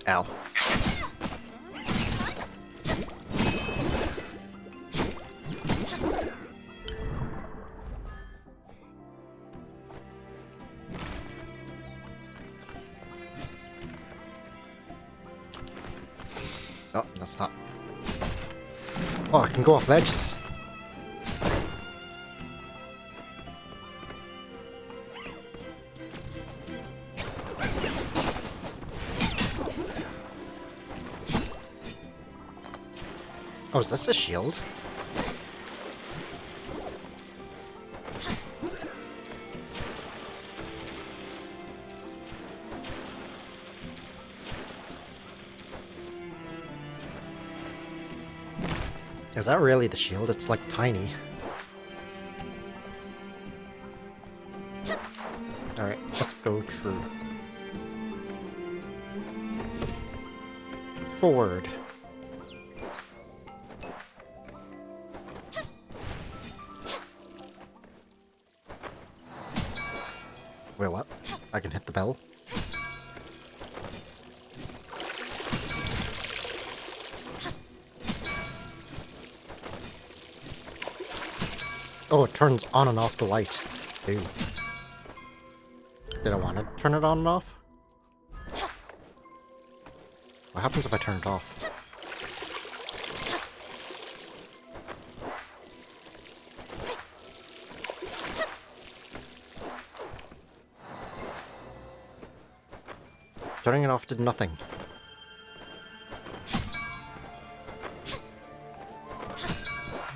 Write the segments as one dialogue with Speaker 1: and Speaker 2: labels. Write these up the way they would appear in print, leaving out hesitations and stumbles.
Speaker 1: Ow. Oh, that's not. Oh, I can go off ledges. Oh, is this a shield? Is that really the shield? It's like tiny. Alright, let's go true. Forward. Wait, what? I can hit the bell? Oh, it turns on and off the light. Ooh. Did I want to turn it on and off? What happens if I turn it off? Turning it off did nothing.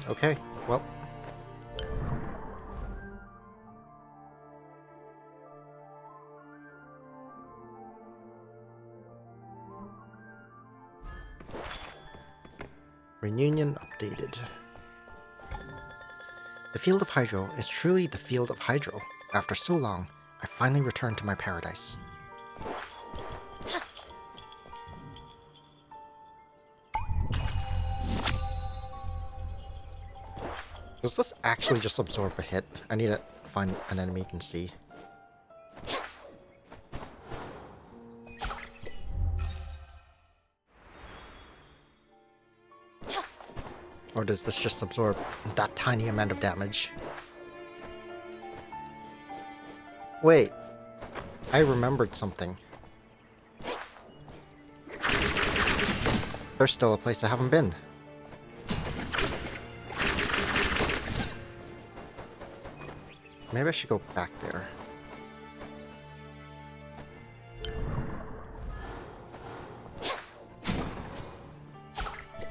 Speaker 1: Okay, well. Reunion updated. The field of Hydro is truly the field of Hydro. After so long, I finally returned to my paradise. Does this actually just absorb a hit? I need to find an enemy you can see. Or does this just absorb that tiny amount of damage? Wait, I remembered something. There's still a place I haven't been. Maybe I should go back there.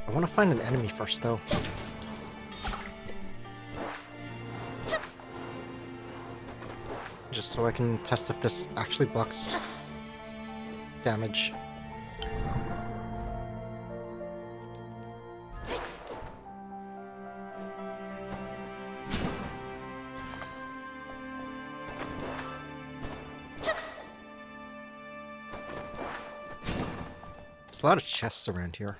Speaker 1: I want to find an enemy first, though. Just so I can test if this actually blocks damage. There's a lot of chests around here.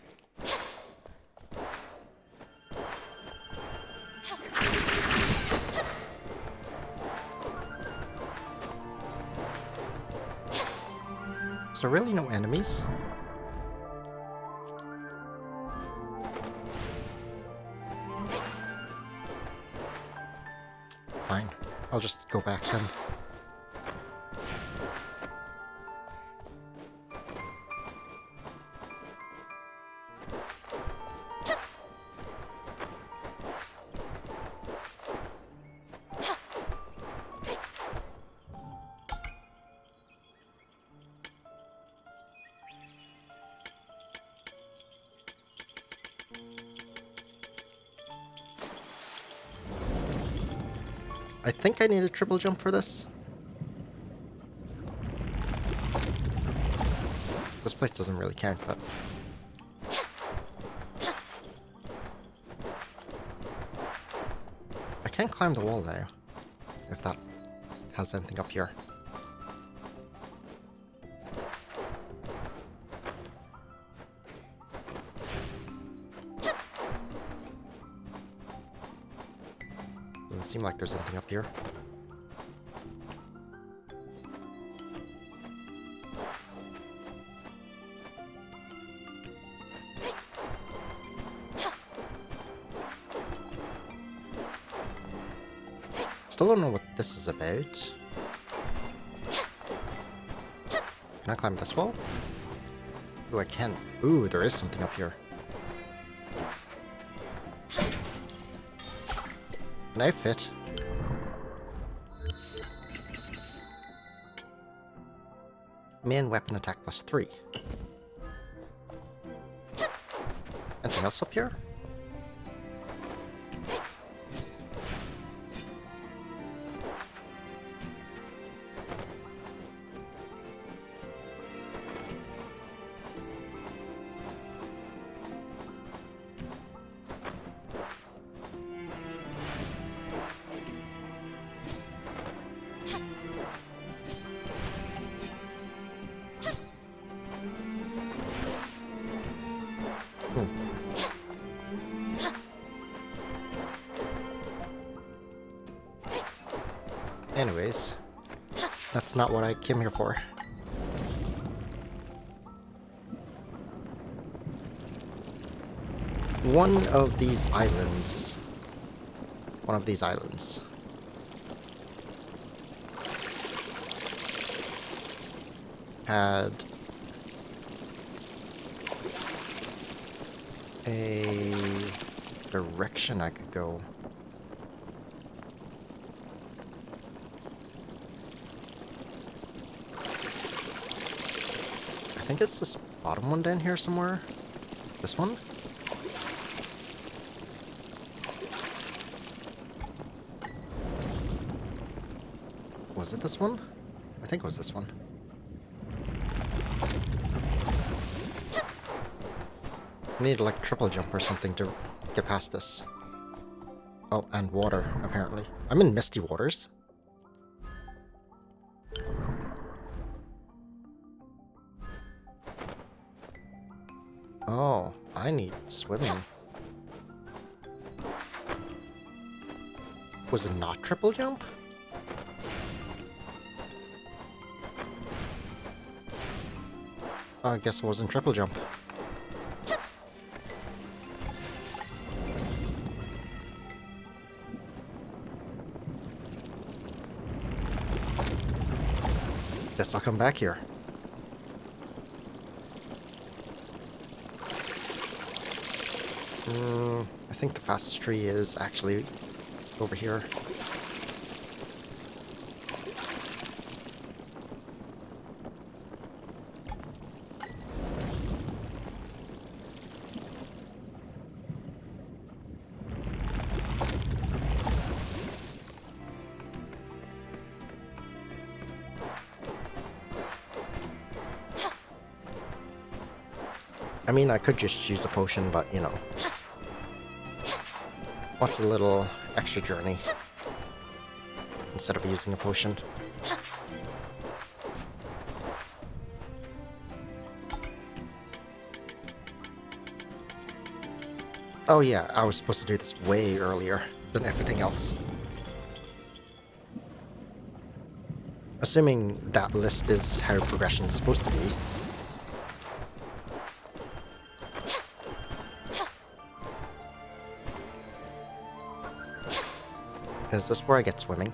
Speaker 1: Is there really no enemies? Fine. I'll just go back then. I think I need a triple jump for this. This place doesn't really count, but... I can't climb the wall now, if that has anything up here. Doesn't seem like there's anything up here. still don't know what this is about. Can I climb this wall? Ooh, I can. Ooh, there is something up here. Can I fit? Main weapon attack +3. Anything else up here? Anyways, that's not what I came here for. One of these islands had a direction I could go. I think it's this bottom one down here somewhere. This one? Was it this one? I think it was this one. I need like triple jump or something to get past this. Oh, and water, apparently. I'm in misty waters. Oh, I need swimming. Was it not triple jump? Oh, I guess it wasn't triple jump. Guess I'll come back here. I think the fastest tree is actually over here. I mean, I could just use a potion, but, you know. What's a little extra journey instead of using a potion? Oh yeah, I was supposed to do this way earlier than everything else. Assuming that list is how progression is supposed to be. Is this where I get swimming?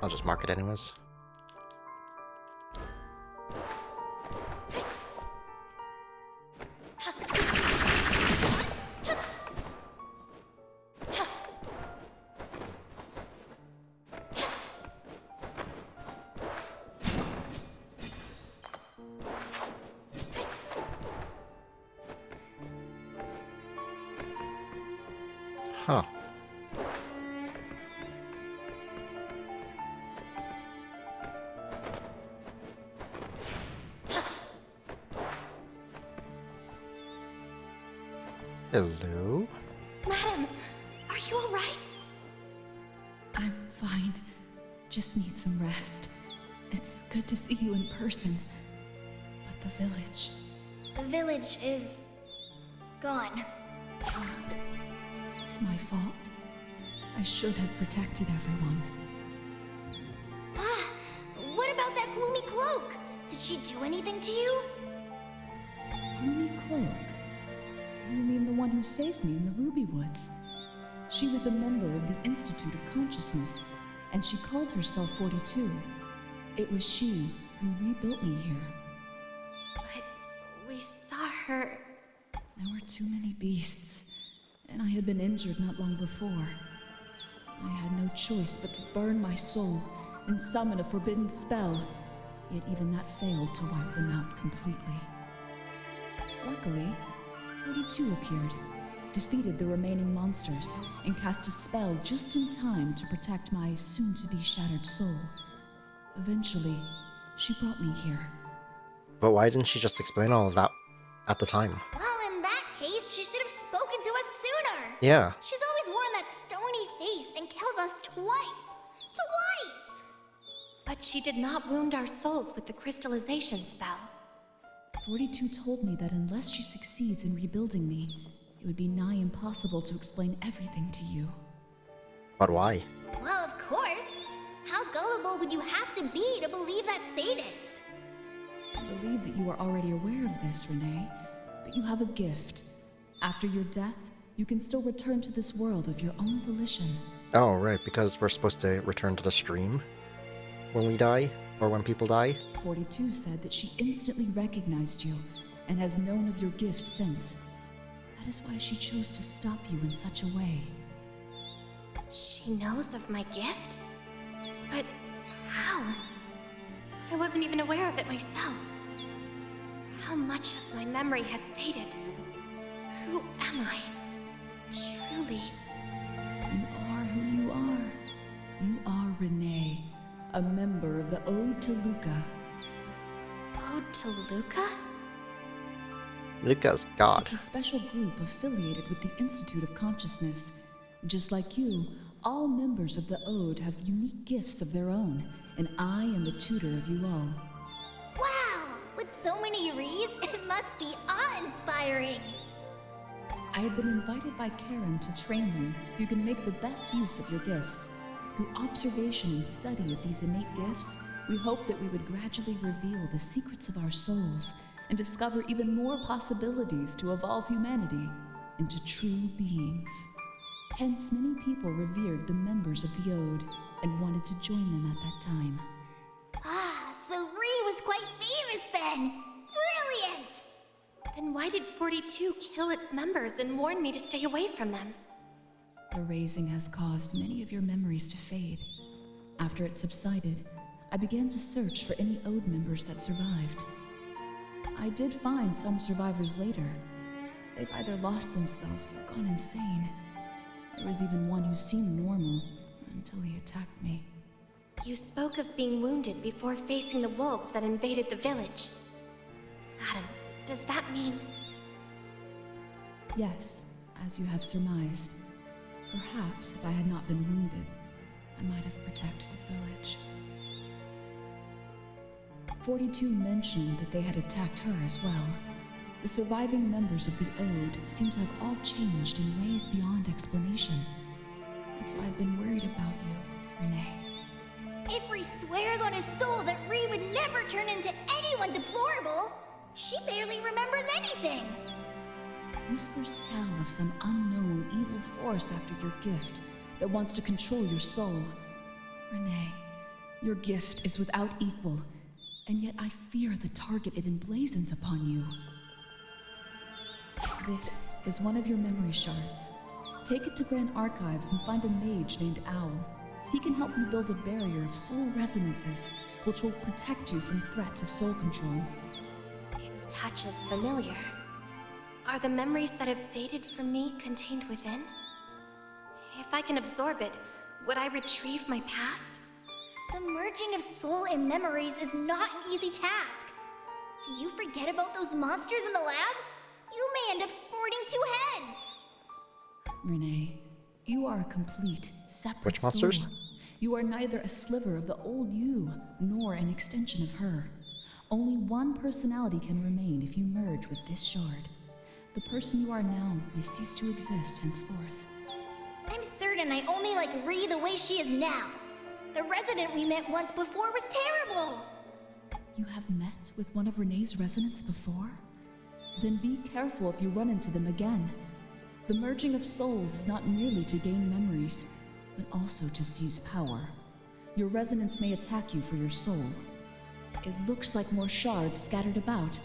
Speaker 1: I'll just mark it anyways. Huh. Hello?
Speaker 2: Madam, are you all right?
Speaker 3: I'm fine. Just need some rest. It's good to see you in person. But the village...
Speaker 2: The village is... gone.
Speaker 3: It's my fault. I should have protected everyone.
Speaker 2: Ah, what about that gloomy cloak? Did she do anything to you?
Speaker 3: Gloomy Cloak? You mean the one who saved me in the Ruby Woods? She was a member of the Institute of Consciousness, and she called herself 42. It was she who rebuilt me here.
Speaker 2: But we saw her...
Speaker 3: There were too many beasts, and I had been injured not long before. I had no choice but to burn my soul and summon a forbidden spell, yet even that failed to wipe them out completely. Luckily, 42 appeared, defeated the remaining monsters, and cast a spell just in time to protect my soon-to-be shattered soul. Eventually, she brought me here.
Speaker 1: But why didn't she just explain all of that at the time?
Speaker 2: Well, in that case, she should have spoken to us sooner.
Speaker 1: Yeah.
Speaker 2: She's always worn that stony face and killed us twice. Twice!
Speaker 4: But she did not wound our souls with the crystallization spell.
Speaker 3: 42 told me that unless she succeeds in rebuilding me, it would be nigh impossible to explain everything to you.
Speaker 1: But why?
Speaker 2: Well, of course. How gullible would you have to be to believe that sadist?
Speaker 3: I believe that you are already aware of this, Renee, but you have a gift. After your death, you can still return to this world of your own volition.
Speaker 1: Oh, right, because we're supposed to return to the stream when we die, or when people die.
Speaker 3: 42 said that she instantly recognized you and has known of your gift since. That is why she chose to stop you in such a way.
Speaker 4: She knows of my gift? But how? I wasn't even aware of it myself. How much of my memory has faded? Who am I? Truly.
Speaker 3: You are who you are. You are Renee, a member of the Ode to Luca.
Speaker 4: Ode to Luca?
Speaker 1: Luca's God.
Speaker 3: It's a special group affiliated with the Institute of Consciousness. Just like you, all members of the Ode have unique gifts of their own, and I am the tutor of you all.
Speaker 2: Wow! With so many Rees, it must be awe-inspiring.
Speaker 3: I have been invited by Karen to train you so you can make the best use of your gifts. Through observation and study of these innate gifts, we hope that we would gradually reveal the secrets of our souls and discover even more possibilities to evolve humanity into true beings. Hence, many people revered the members of the Ode and wanted to join them at that time.
Speaker 2: Ah, so Ree was quite famous then! Brilliant!
Speaker 4: Then why did 42 kill its members and warn me to stay away from them?
Speaker 3: The raising has caused many of your memories to fade. After it subsided, I began to search for any Ode members that survived. I did find some survivors later. They've either lost themselves or gone insane. There was even one who seemed normal until he attacked me.
Speaker 4: You spoke of being wounded before facing the wolves that invaded the village. Madam, does that mean...
Speaker 3: Yes, as you have surmised. Perhaps if I had not been wounded, I might have protected the village. 42 mentioned that they had attacked her as well. The surviving members of the Ode seem to have all changed in ways beyond explanation. That's why I've been worried about you, Renee.
Speaker 2: If Ree swears on his soul that Ree would never turn into anyone deplorable, she barely remembers anything.
Speaker 3: Whispers tell of some unknown evil force after your gift that wants to control your soul. Renee, your gift is without equal, and yet I fear the target it emblazons upon you. This is one of your memory shards. Take it to Grand Archives and find a mage named Owl. He can help you build a barrier of soul resonances, which will protect you from threat of soul control.
Speaker 4: Its touch is familiar. Are the memories that have faded from me contained within? If I can absorb it, would I retrieve my past?
Speaker 2: The merging of soul and memories is not an easy task. Did you forget about those monsters in the lab? You may end up sporting two heads.
Speaker 3: Renee, you are a complete, separate
Speaker 1: Which monsters?
Speaker 3: soul. You are neither a sliver of the old you, nor an extension of her. Only one personality can remain if you merge with this shard. The person you are now may cease to exist henceforth.
Speaker 2: I'm certain I only like Ree the way she is now. The resident we met once before was terrible.
Speaker 3: You have met with one of Renee's residents before? Then be careful if you run into them again. The merging of souls is not merely to gain memories, but also to seize power. Your resonance may attack you for your soul. It looks like more shards scattered about.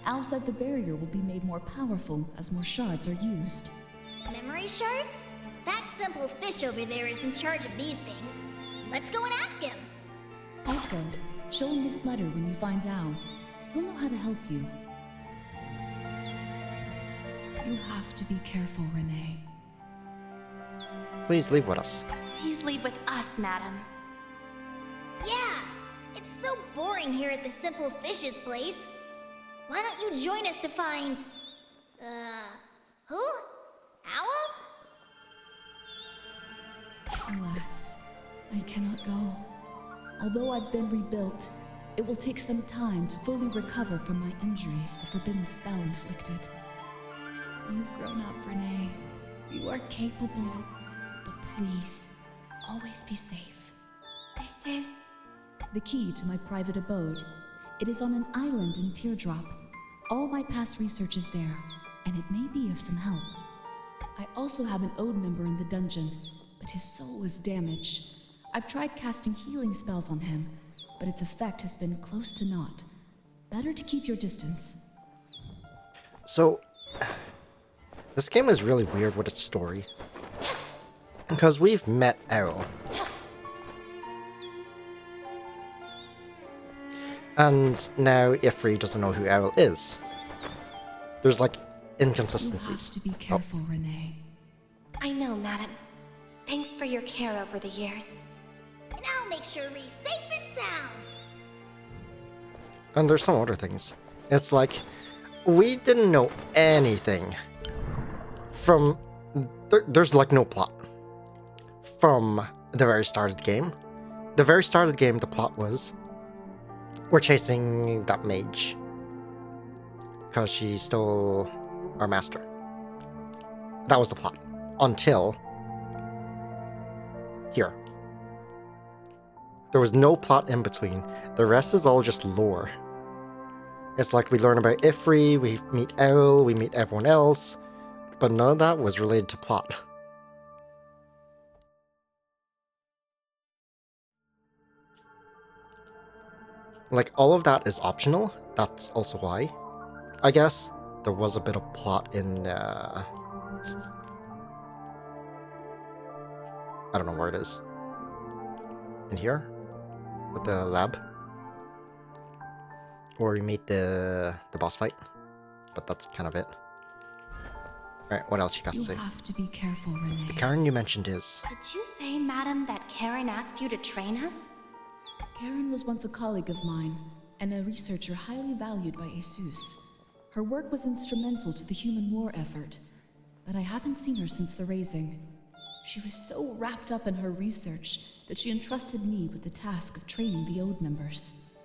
Speaker 3: Al said the barrier will be made more powerful as more shards are used.
Speaker 2: Memory shards? That simple fish over there is in charge of these things. Let's go and ask him.
Speaker 3: Also, show him this letter when you find Al. He'll know how to help you. You have to be careful, Renee.
Speaker 1: Please leave with us.
Speaker 4: Please leave with us, madam.
Speaker 2: Yeah, it's so boring here at the Simple Fishes place. Why don't you join us to find... who? Owl?
Speaker 3: Alas, I cannot go. Although I've been rebuilt, it will take some time to fully recover from my injuries the forbidden spell inflicted. You've grown up, Renee. You are capable. But please, always be safe.
Speaker 4: This is...
Speaker 3: The key to my private abode. It is on an island in Teardrop. All my past research is there, and it may be of some help. I also have an Ode member in the dungeon, but his soul is damaged. I've tried casting healing spells on him, but its effect has been close to naught. Better to keep your distance.
Speaker 1: So, this game is really weird with its story. Because we've met Errol. And now Ifri doesn't know who Errol is. There's like inconsistencies.
Speaker 3: You have to be careful, Renee.
Speaker 4: I know, madam. Thanks for your care over the years.
Speaker 2: And I'll make sure Ree's safe and sound.
Speaker 1: And there's some other things. It's like, we didn't know anything from... there's like no plot. From the very start of the game. The very start of the game, the plot was... we're chasing that mage. Because she stole our master. That was the plot. Until... here. There was no plot in between. The rest is all just lore. It's like we learn about Ifri, we meet Errol, we meet everyone else, but none of that was related to plot. Like, all of that is optional. That's also why. I guess there was a bit of plot in, I don't know where it is. In here? With the lab? Or we meet the boss fight. But that's kind of it. Alright, what else you got to say?
Speaker 3: You have to be careful, Renee.
Speaker 1: The Karen you mentioned is...
Speaker 4: Did you say, madam, that Karen asked you to train us?
Speaker 3: Karen was once a colleague of mine, and a researcher highly valued by Asus. Her work was instrumental to the human war effort, but I haven't seen her since the raising. She was so wrapped up in her research that she entrusted me with the task of training the Ode members.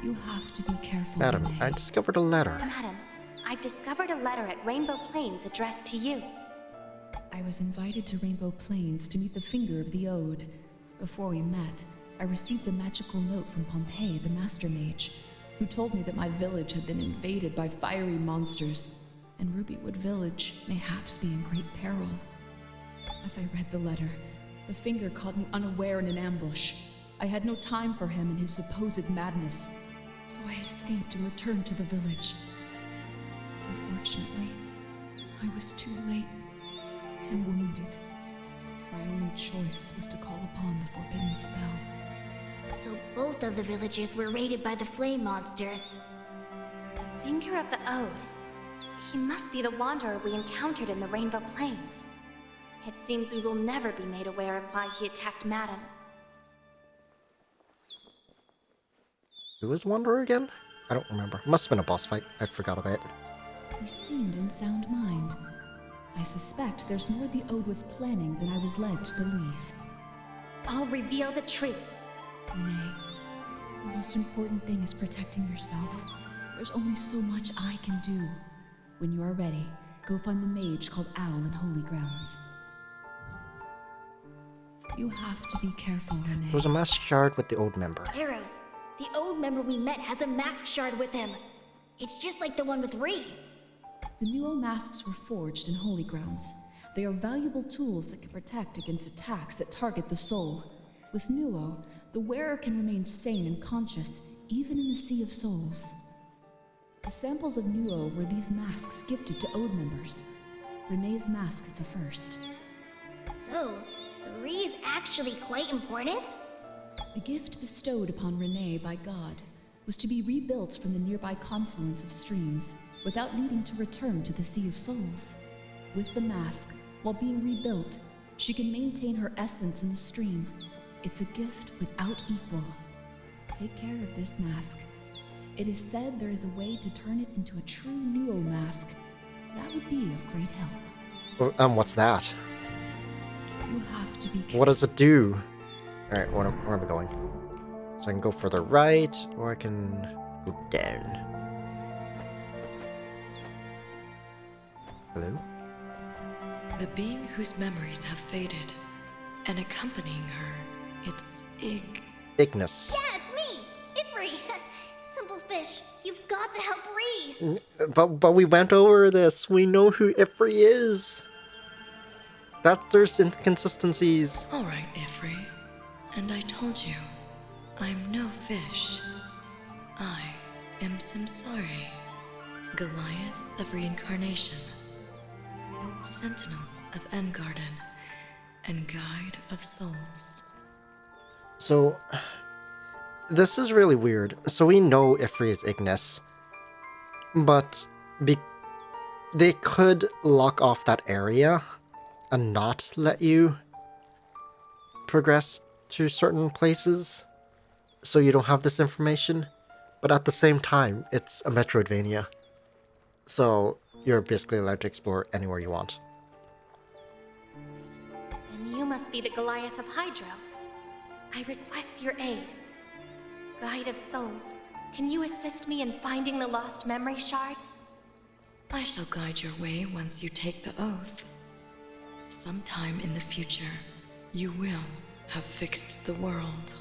Speaker 3: You have to be careful,
Speaker 1: Madam,
Speaker 3: Renee.
Speaker 1: I discovered a letter.
Speaker 4: Madam, I've discovered a letter at Rainbow Plains addressed to you.
Speaker 3: I was invited to Rainbow Plains to meet the Finger of the Ode. Before we met, I received a magical note from Pompeii, the Master Mage, who told me that my village had been invaded by fiery monsters, and Rubywood Village mayhaps be in great peril. As I read the letter, the Finger caught me unaware in an ambush. I had no time for him and his supposed madness, so I escaped and returned to the village. Unfortunately, I was too late and wounded. My only choice was to call upon the forbidden spell.
Speaker 2: So both of the villages were raided by the flame monsters.
Speaker 4: The Finger of the Ode. He must be the wanderer we encountered in the Rainbow Plains. It seems we will never be made aware of why he attacked Madam.
Speaker 1: Who was Wanderer again? I don't remember. Must have been a boss fight. I forgot about it.
Speaker 3: He seemed in sound mind. I suspect there's more the Ode was planning than I was led to believe.
Speaker 4: I'll reveal the truth.
Speaker 3: Renee, the most important thing is protecting yourself. There's only so much I can do. When you are ready, go find the mage called Owl in Holy Grounds. You have to be careful, Renee.
Speaker 1: There was a mask shard with the old member.
Speaker 2: Arrows. The old member we met has a mask shard with him. It's just like the one with Ree.
Speaker 3: The Nuo masks were forged in Holy Grounds. They are valuable tools that can protect against attacks that target the soul. With Nuo, the wearer can remain sane and conscious, even in the Sea of Souls. The samples of Nuo were these masks gifted to Ode members. Renee's mask is the first.
Speaker 2: So, Ree is actually quite important?
Speaker 3: The gift bestowed upon Renee by God was to be rebuilt from the nearby confluence of streams without needing to return to the Sea of Souls. With the mask, while being rebuilt, she can maintain her essence in the stream. It's a gift without equal. Take care of this mask. It is said there is a way to turn it into a true Nuo mask. That would be of great help.
Speaker 1: What's that?
Speaker 3: You have to be careful.
Speaker 1: What does it do? Alright, where am I going? So I can go further right, or I can go down. Hello?
Speaker 5: The being whose memories have faded, and accompanying her, it's
Speaker 1: Ignis.
Speaker 2: Yeah, it's me! Ifri! Simple fish, you've got to help Ree!
Speaker 1: But we went over this. We know who Ifri is. That there's inconsistencies.
Speaker 5: All right, Ifri. And I told you, I'm no fish. I am Simsari, Goliath of Reincarnation, Sentinel of Engarden, and Guide of Souls.
Speaker 1: So, this is really weird. So we know Ifri is Ignis, but they could lock off that area and not let you progress to certain places, so you don't have this information. But at the same time, it's a Metroidvania, so you're basically allowed to explore anywhere you want.
Speaker 4: Then you must be the Goliath of Hydro. I request your aid. Guide of Souls, can you assist me in finding the lost memory shards?
Speaker 5: I shall guide your way once you take the oath. Sometime in the future, you will have fixed the world.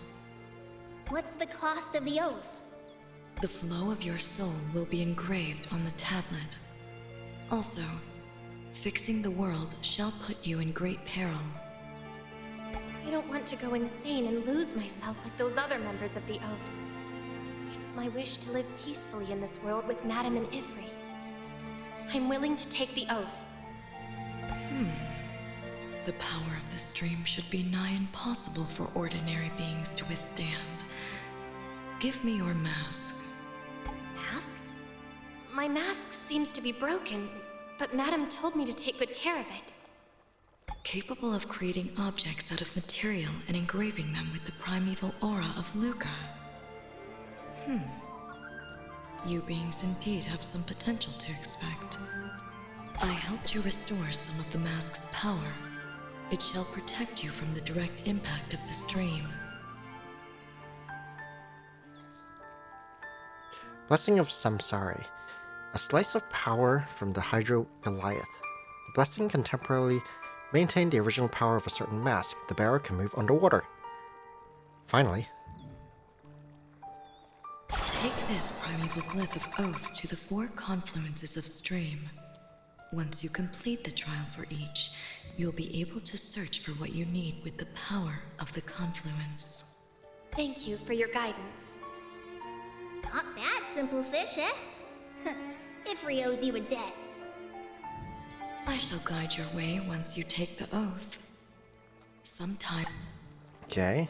Speaker 2: What's the cost of the oath?
Speaker 5: The flow of your soul will be engraved on the tablet. Also, fixing the world shall put you in great peril.
Speaker 4: I don't want to go insane and lose myself like those other members of the Ode. It's my wish to live peacefully in this world with Madame and Ifri. I'm willing to take the oath.
Speaker 5: The power of the stream should be nigh impossible for ordinary beings to withstand. Give me your mask.
Speaker 4: Mask? My mask seems to be broken, but Madame told me to take good care of it.
Speaker 5: Capable of creating objects out of material and engraving them with the primeval aura of Luca. You beings indeed have some potential to expect. I helped you restore some of the mask's power. It shall protect you from the direct impact of the stream.
Speaker 1: Blessing of Samsari. A slice of power from the Hydro Goliath. The blessing can temporarily maintain the original power of a certain mask. The bearer can move underwater. Finally.
Speaker 5: Take this primeval glyph of oath to the 4 confluences of stream. Once you complete the trial for each, you'll be able to search for what you need with the power of the confluence.
Speaker 4: Thank you for your guidance.
Speaker 2: Not bad, simple fish, eh? Ifri owes you a debt.
Speaker 5: I shall guide your way once you take the oath. Sometime.
Speaker 1: Okay.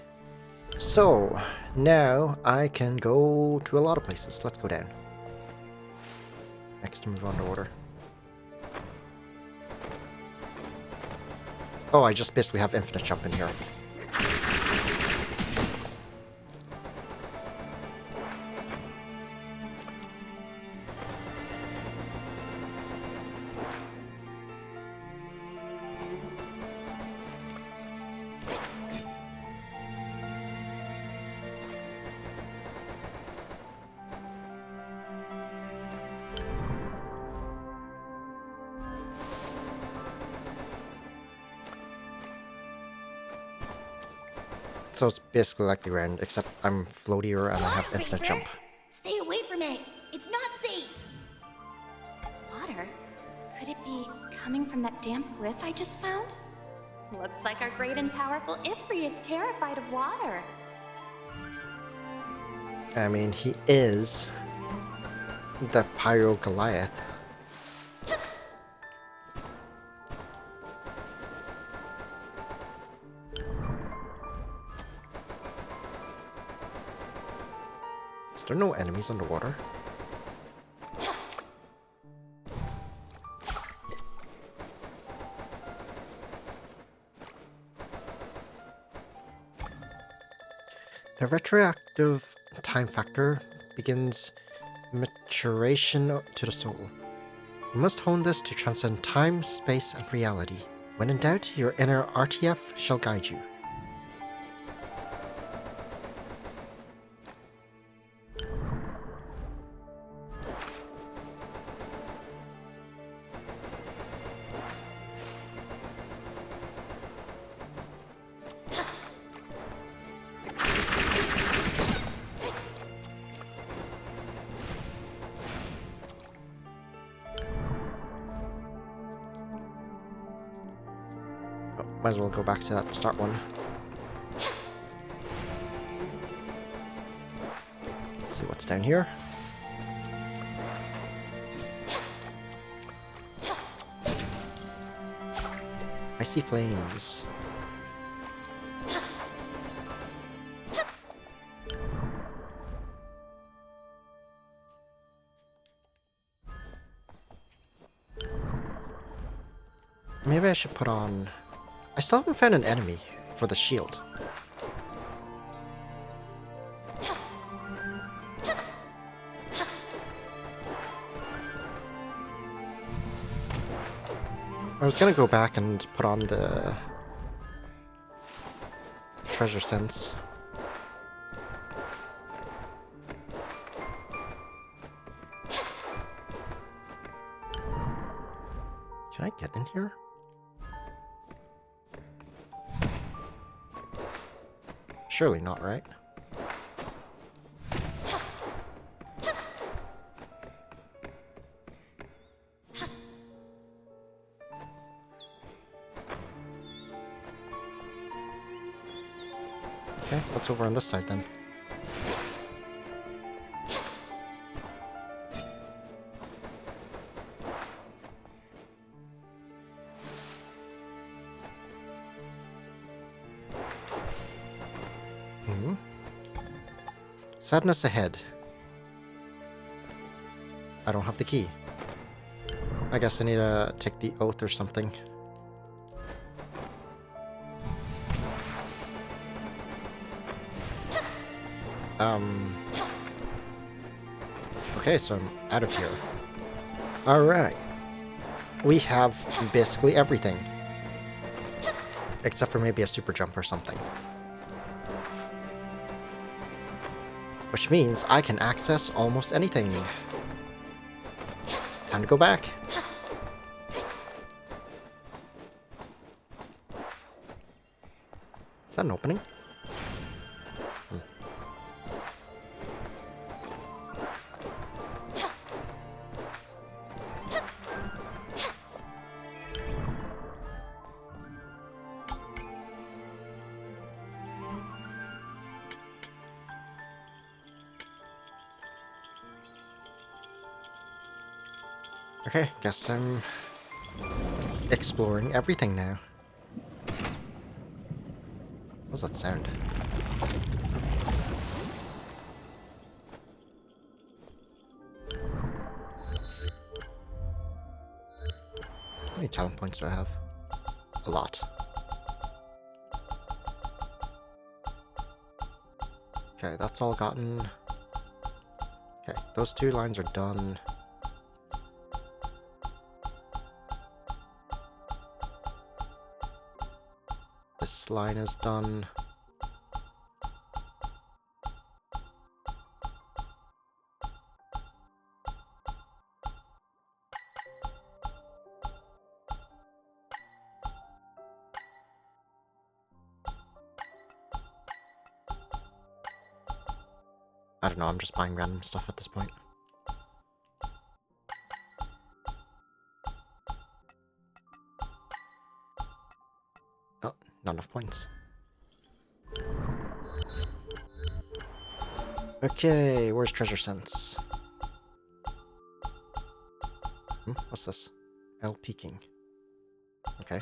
Speaker 1: So, now I can go to a lot of places. Let's go down. Next to move on to order. Oh, I just basically have infinite jump in here. So it's basically like the ground, except I'm floatier and I have
Speaker 2: Water
Speaker 1: infinite
Speaker 2: vapor?
Speaker 1: jump.
Speaker 2: Stay away from it. It's not safe.
Speaker 4: Water? Could it be coming from that damp cliff I just found? Looks like our great and powerful Ifri is terrified of water.
Speaker 1: I mean, he is the Pyro Goliath. Is there no enemies underwater? The retroactive time factor begins maturation to the soul. You must hone this to transcend time, space, and reality. When in doubt, your inner RTF shall guide you. Oh, might as well go back to that start one. Let's see what's down here. I see flames. Maybe I should put on... I still haven't found an enemy for the shield. I was gonna go back and put on the treasure sense. Can I get in here? Surely not, right? Okay, what's over on this side then? Sadness ahead. I don't have the key. I guess I need to take the oath or something. Okay, so I'm out of here. Alright. We have basically everything. Except for maybe a super jump or something. Which means I can access almost anything. Time to go back. Is that an opening? Okay, guess I'm exploring everything now. What's that sound? How many talent points do I have? A lot. Okay, that's all gotten. Okay, those two lines are done. This line is done. I don't know, I'm just buying random stuff at this point. Oh, not enough points. Okay, where's Treasure Sense? What's this? L peeking. Okay.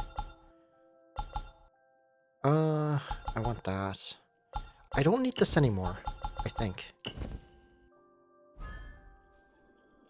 Speaker 1: I want that. I don't need this anymore, I think.